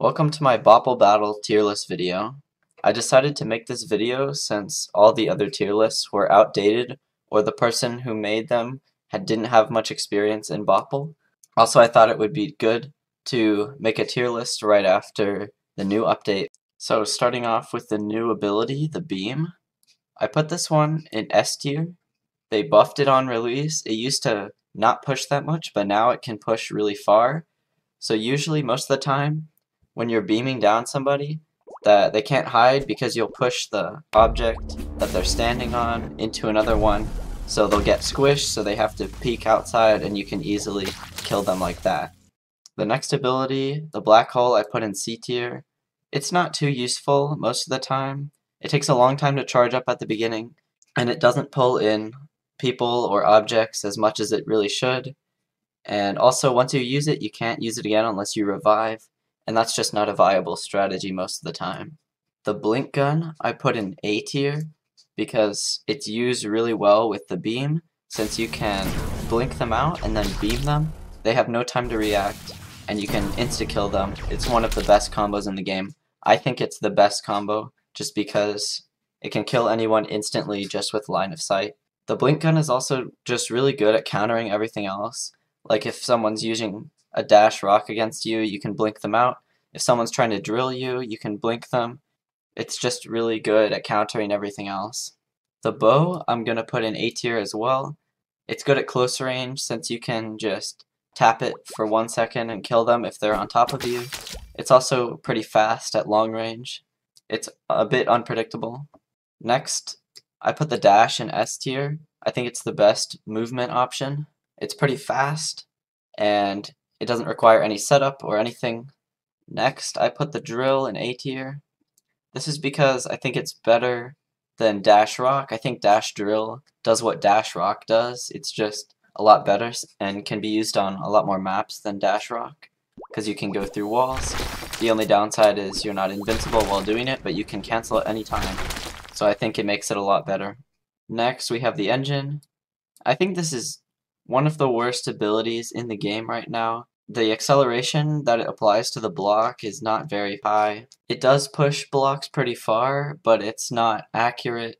Welcome to my Bopl Battle tier list video. I decided to make this video since all the other tier lists were outdated or the person who made them didn't have much experience in Bopl. Also, I thought it would be good to make a tier list right after the new update. So starting off with the new ability, the Beam, I put this one in S tier. They buffed it on release. It used to not push that much, but now it can push really far. So usually, most of the time, when you're beaming down somebody, that they can't hide because you'll push the object that they're standing on into another one, so they'll get squished, so they have to peek outside, and you can easily kill them like that. The next ability, the black hole, I put in C tier. It's not too useful most of the time. It takes a long time to charge up at the beginning, and it doesn't pull in people or objects as much as it really should. And also, once you use it, you can't use it again unless you revive, and that's just not a viable strategy most of the time. The blink gun I put in A tier because it's used really well with the beam, since you can blink them out and then beam them. They have no time to react, and you can insta-kill them. It's one of the best combos in the game. I think it's the best combo, just because it can kill anyone instantly just with line of sight. The blink gun is also just really good at countering everything else. Like if someone's using a dash rock against you, you can blink them out. If someone's trying to drill you, you can blink them. It's just really good at countering everything else. The bow, I'm going to put in A tier as well. It's good at close range since you can just tap it for 1 second and kill them if they're on top of you. It's also pretty fast at long range. It's a bit unpredictable. Next, I put the dash in S tier. I think it's the best movement option. It's pretty fast, and it doesn't require any setup or anything. Next, I put the drill in A tier. This is because I think it's better than dash rock. I think dash drill does what dash rock does. It's just a lot better and can be used on a lot more maps than dash rock because you can go through walls. The only downside is you're not invincible while doing it, but you can cancel at any time. So I think it makes it a lot better. Next, we have the engine. I think this is one of the worst abilities in the game right now. The acceleration that it applies to the block is not very high. It does push blocks pretty far, but it's not accurate.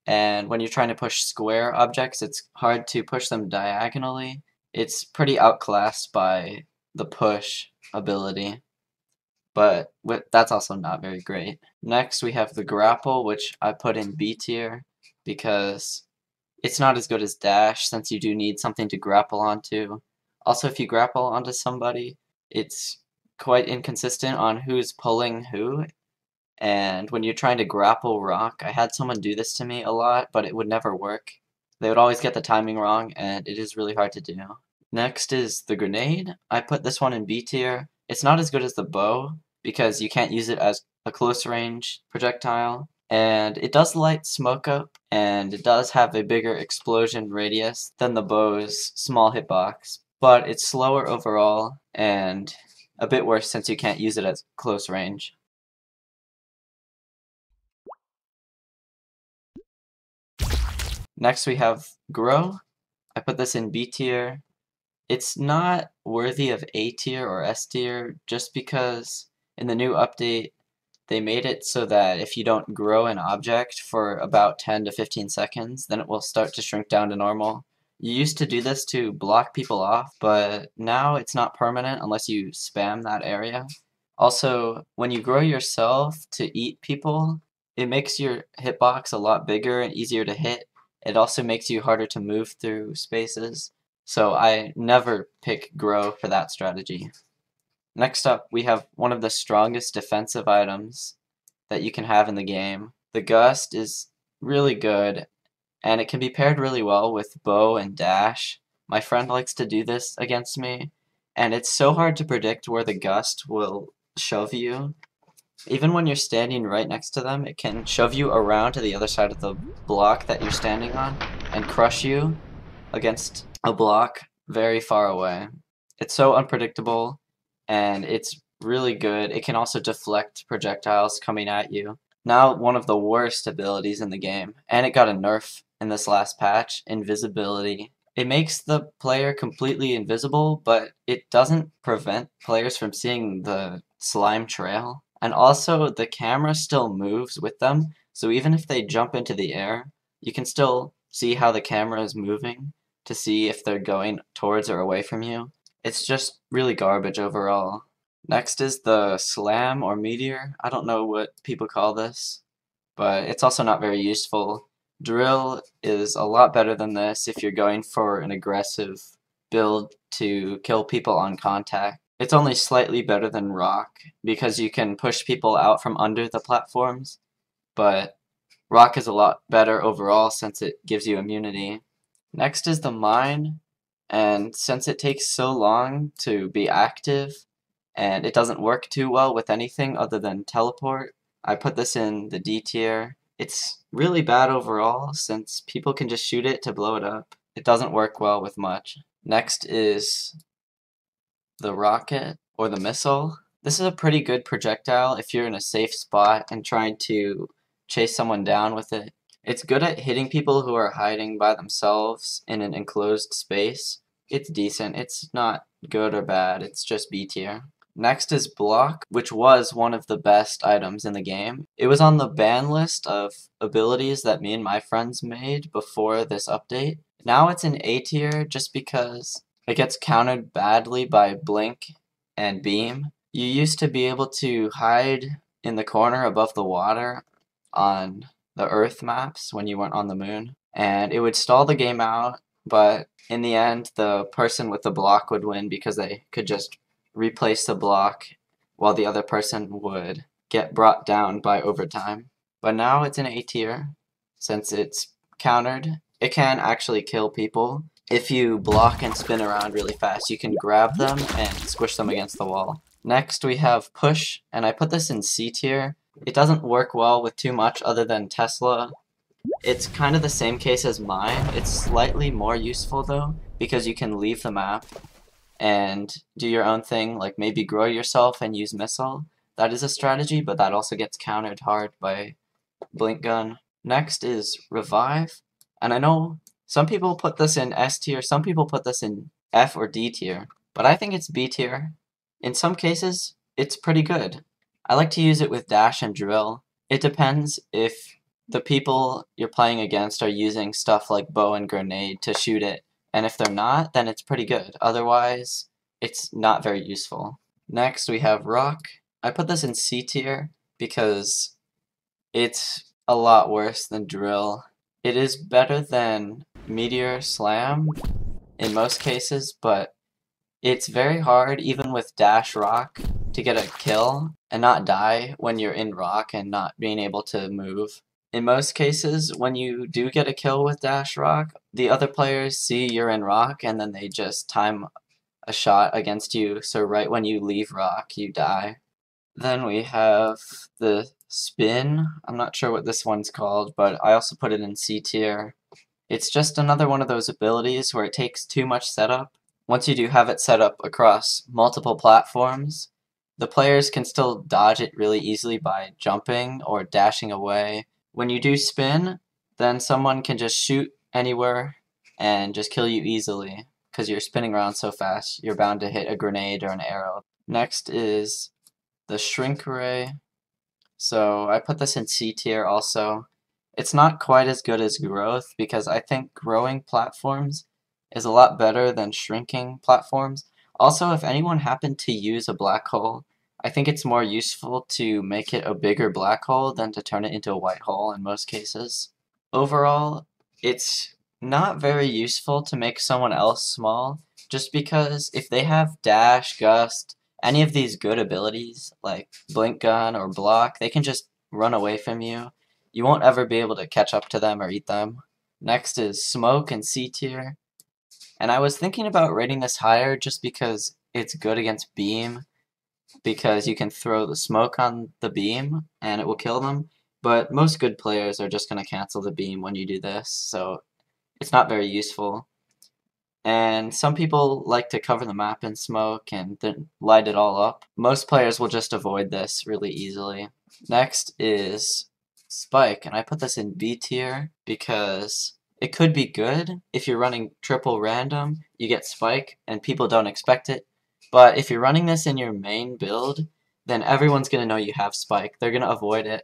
And when you're trying to push square objects, it's hard to push them diagonally. It's pretty outclassed by the push ability, but that's also not very great. Next, we have the grapple, which I put in B tier because it's not as good as dash since you do need something to grapple onto. Also, if you grapple onto somebody, it's quite inconsistent on who's pulling who. And when you're trying to grapple rock, I had someone do this to me a lot, but it would never work. They would always get the timing wrong, and it is really hard to do. Next is the grenade. I put this one in B tier. It's not as good as the bow because you can't use it as a close range projectile. And it does light smoke up, and it does have a bigger explosion radius than the bow's small hitbox, but it's slower overall and a bit worse since you can't use it at close range. Next we have Grow. I put this in B tier. It's not worthy of A tier or S tier just because in the new update they made it so that if you don't grow an object for about 10 to 15 seconds, then it will start to shrink down to normal. You used to do this to block people off, but now it's not permanent unless you spam that area. Also, when you grow yourself to eat people, it makes your hitbox a lot bigger and easier to hit. It also makes you harder to move through spaces, so I never pick grow for that strategy. Next up, we have one of the strongest defensive items that you can have in the game. The Gust is really good, and it can be paired really well with bow and dash. My friend likes to do this against me, and it's so hard to predict where the Gust will shove you. Even when you're standing right next to them, it can shove you around to the other side of the block that you're standing on and crush you against a block very far away. It's so unpredictable, and it's really good. It can also deflect projectiles coming at you. Now, one of the worst abilities in the game, and it got a nerf in this last patch, invisibility. It makes the player completely invisible, but it doesn't prevent players from seeing the slime trail. And also, the camera still moves with them, so even if they jump into the air, you can still see how the camera is moving to see if they're going towards or away from you. It's just really garbage overall. Next is the slam or meteor. I don't know what people call this, but it's also not very useful. Drill is a lot better than this if you're going for an aggressive build to kill people on contact. It's only slightly better than rock because you can push people out from under the platforms, but rock is a lot better overall since it gives you immunity. Next is the mine, and since it takes so long to be active and it doesn't work too well with anything other than teleport, I put this in the D tier. It's really bad overall since people can just shoot it to blow it up. It doesn't work well with much. Next is the rocket or the missile. This is a pretty good projectile if you're in a safe spot and trying to chase someone down with it. It's good at hitting people who are hiding by themselves in an enclosed space. It's decent. It's not good or bad. It's just B tier. Next is block, which was one of the best items in the game. It was on the ban list of abilities that me and my friends made before this update. Now it's in A tier just because it gets countered badly by blink and beam. You used to be able to hide in the corner above the water on the Earth maps when you weren't on the moon, and it would stall the game out, but in the end, the person with the block would win because they could just replace the block while the other person would get brought down by overtime. But now it's in A tier, since it's countered. It can actually kill people. If you block and spin around really fast, you can grab them and squish them against the wall. Next we have push, and I put this in C tier. It doesn't work well with too much other than Tesla. It's kind of the same case as mine. It's slightly more useful though, because you can leave the map and do your own thing, like maybe grow yourself and use missile. That is a strategy, but that also gets countered hard by blink gun. Next is revive, and I know some people put this in S tier, some people put this in F or D tier, but I think it's B tier. In some cases, it's pretty good. I like to use it with dash and drill. It depends if the people you're playing against are using stuff like bow and grenade to shoot it, and if they're not, then it's pretty good. Otherwise, it's not very useful. Next, we have rock. I put this in C tier because it's a lot worse than drill. It is better than meteor slam in most cases, but it's very hard, even with dash rock, to get a kill and not die when you're in rock and not being able to move. In most cases, when you do get a kill with dash rock, the other players see you're in rock and then they just time a shot against you, so right when you leave rock, you die. Then we have the spin. I'm not sure what this one's called, but I also put it in C tier. It's just another one of those abilities where it takes too much setup. Once you do have it set up across multiple platforms, the players can still dodge it really easily by jumping or dashing away. When you do spin, then someone can just shoot anywhere and just kill you easily because you're spinning around so fast, you're bound to hit a grenade or an arrow. Next is the shrink ray. So I put this in C tier also. It's not quite as good as growth because I think growing platforms is a lot better than shrinking platforms. Also, if anyone happened to use a black hole, I think it's more useful to make it a bigger black hole than to turn it into a white hole in most cases. Overall, it's not very useful to make someone else small, just because if they have dash, gust, any of these good abilities, like blink gun or block, they can just run away from you. You won't ever be able to catch up to them or eat them. Next is smoke and C tier. And I was thinking about rating this higher just because it's good against beam, because you can throw the smoke on the beam and it will kill them. But most good players are just going to cancel the beam when you do this, so it's not very useful. And some people like to cover the map in smoke and then light it all up. Most players will just avoid this really easily. Next is spike, and I put this in B tier because It could be good if you're running triple random, you get spike, and people don't expect it. But if you're running this in your main build, then everyone's going to know you have spike. They're going to avoid it.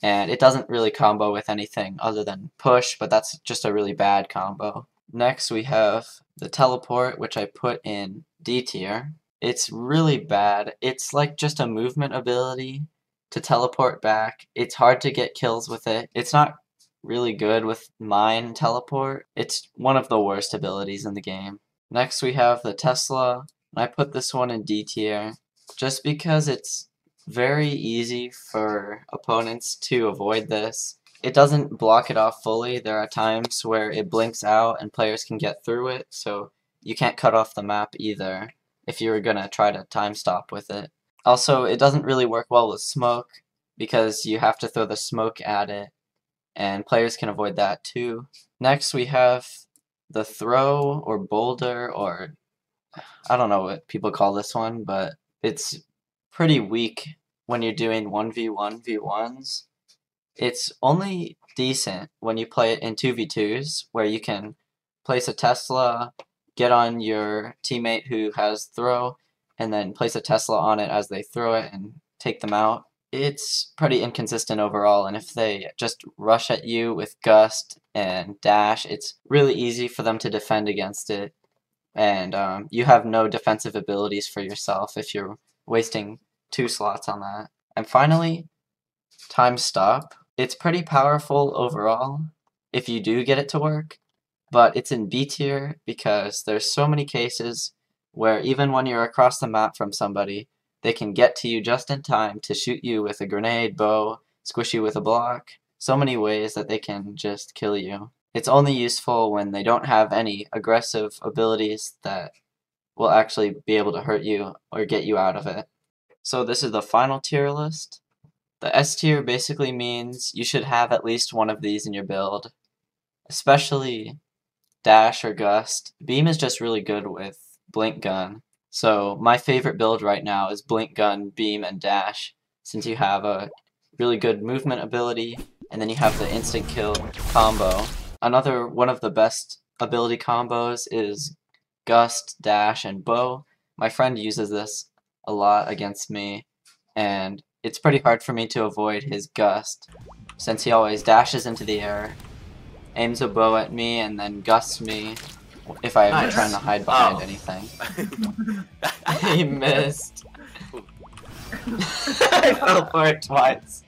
And it doesn't really combo with anything other than push, but that's just a really bad combo. Next we have the teleport, which I put in D tier. It's really bad. It's like just a movement ability to teleport back. It's hard to get kills with it. It's not really good with mine teleport. It's one of the worst abilities in the game. Next we have the Tesla. I put this one in D tier just because it's very easy for opponents to avoid this. It doesn't block it off fully. There are times where it blinks out and players can get through it, so you can't cut off the map either if you were gonna try to time stop with it. Also, it doesn't really work well with smoke because you have to throw the smoke at it, and players can avoid that too. Next we have the throw or boulder, or I don't know what people call this one, but it's pretty weak when you're doing 1v1 v1s. It's only decent when you play it in 2v2s, where you can place a Tesla, get on your teammate who has throw, and then place a Tesla on it as they throw it and take them out. It's pretty inconsistent overall, and if they just rush at you with Gust and Dash, it's really easy for them to defend against it, and you have no defensive abilities for yourself if you're wasting 2 slots on that. And finally, time stop. It's pretty powerful overall if you do get it to work, but it's in B tier because there's so many cases where even when you're across the map from somebody, they can get to you just in time to shoot you with a grenade, bow, squish you with a block, so many ways that they can just kill you. It's only useful when they don't have any aggressive abilities that will actually be able to hurt you or get you out of it. So this is the final tier list. The S tier basically means you should have at least one of these in your build, especially Dash or Gust. Beam is just really good with Blink Gun. So my favorite build right now is Blink Gun, Beam, and Dash, since you have a really good movement ability, and then you have the instant kill combo. Another one of the best ability combos is Gust, Dash, and Bow. My friend uses this a lot against me, and it's pretty hard for me to avoid his Gust, since he always dashes into the air, aims a bow at me, and then gusts me if I'm trying to hide behind anything. He missed. I fell for it twice.